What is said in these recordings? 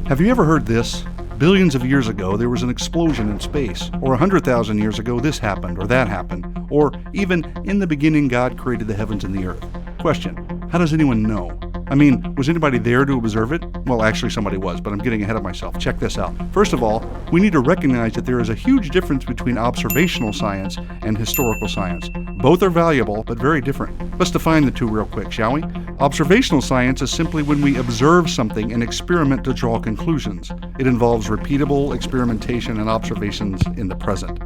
Have you ever heard this? Billions of years ago, there was an explosion in space. Or 100,000 years ago, this happened or that happened. Or even, in the beginning, God created the heavens and the earth. Question: how does anyone know? I mean, was anybody there to observe it? Well, actually somebody was, but I'm getting ahead of myself. Check this out. First of all, we need to recognize that there is a huge difference between observational science and historical science. Both are valuable, but very different. Let's define the two real quick, shall we? Observational science is simply when we observe something and experiment to draw conclusions. It involves repeatable experimentation and observations in the present.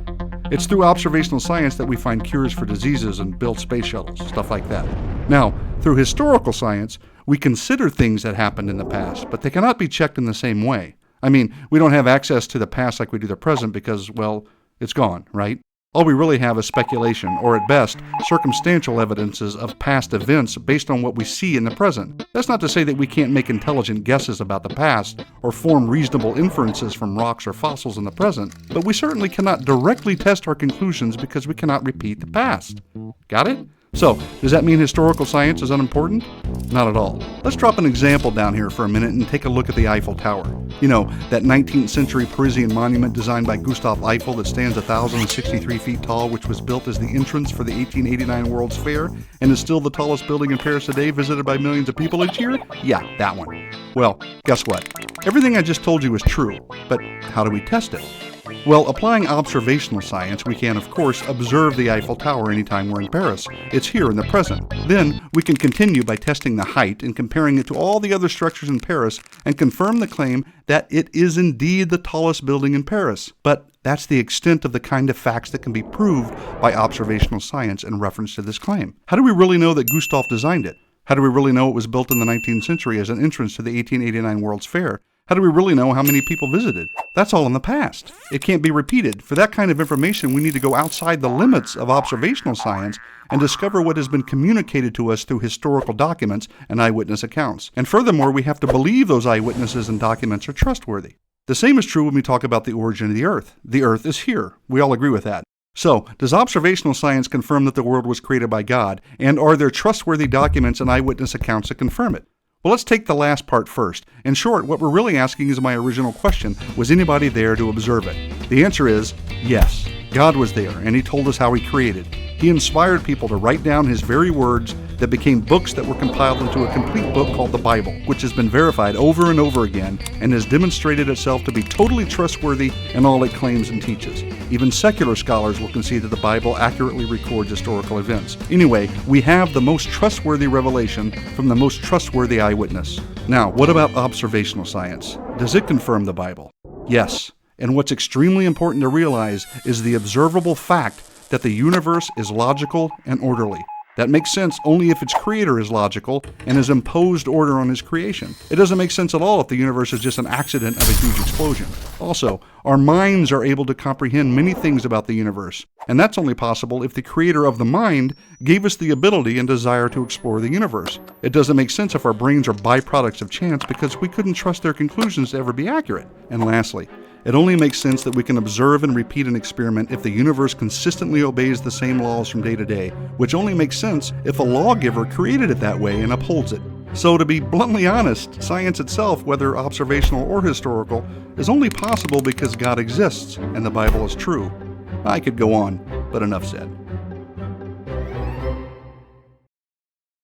It's through observational science that we find cures for diseases and build space shuttles, stuff like that. Now, through historical science, we consider things that happened in the past, but they cannot be checked in the same way. I mean, we don't have access to the past like we do the present because, well, it's gone, right? All we really have is speculation, or at best, circumstantial evidences of past events based on what we see in the present. That's not to say that we can't make intelligent guesses about the past, or form reasonable inferences from rocks or fossils in the present, but we certainly cannot directly test our conclusions because we cannot repeat the past. Got it? So, does that mean historical science is unimportant? Not at all. Let's drop an example down here for a minute and take a look at the Eiffel Tower. You know, that 19th century Parisian monument designed by Gustave Eiffel that stands 1,063 feet tall, which was built as the entrance for the 1889 World's Fair and is still the tallest building in Paris today, visited by millions of people each year? Yeah, that one. Well, guess what? Everything I just told you is true, but how do we test it? Well, applying observational science, we can, of course, observe the Eiffel Tower anytime we're in Paris. It's here in the present. Then, we can continue by testing the height and comparing it to all the other structures in Paris and confirm the claim that it is indeed the tallest building in Paris. But that's the extent of the kind of facts that can be proved by observational science in reference to this claim. How do we really know that Gustave designed it? How do we really know it was built in the 19th century as an entrance to the 1889 World's Fair? How do we really know how many people visited? That's all in the past. It can't be repeated. For that kind of information, we need to go outside the limits of observational science and discover what has been communicated to us through historical documents and eyewitness accounts. And furthermore, we have to believe those eyewitnesses and documents are trustworthy. The same is true when we talk about the origin of the Earth. The Earth is here. We all agree with that. So, does observational science confirm that the world was created by God? And are there trustworthy documents and eyewitness accounts that confirm it? Well, let's take the last part first. In short, what we're really asking is my original question: was anybody there to observe it? The answer is yes. God was there, and He told us how He created. He inspired people to write down His very words that became books that were compiled into a complete book called the Bible, which has been verified over and over again and has demonstrated itself to be totally trustworthy in all it claims and teaches. Even secular scholars will concede that the Bible accurately records historical events. Anyway, we have the most trustworthy revelation from the most trustworthy eyewitness. Now, what about observational science? Does it confirm the Bible? Yes. And what's extremely important to realize is the observable fact that the universe is logical and orderly. That makes sense only if its creator is logical and has imposed order on his creation. It doesn't make sense at all if the universe is just an accident of a huge explosion. Also, our minds are able to comprehend many things about the universe, and that's only possible if the creator of the mind gave us the ability and desire to explore the universe. It doesn't make sense if our brains are byproducts of chance because we couldn't trust their conclusions to ever be accurate. And lastly, it only makes sense that we can observe and repeat an experiment if the universe consistently obeys the same laws from day to day, which only makes sense if a lawgiver created it that way and upholds it. So to be bluntly honest, science itself, whether observational or historical, is only possible because God exists and the Bible is true. I could go on, but enough said.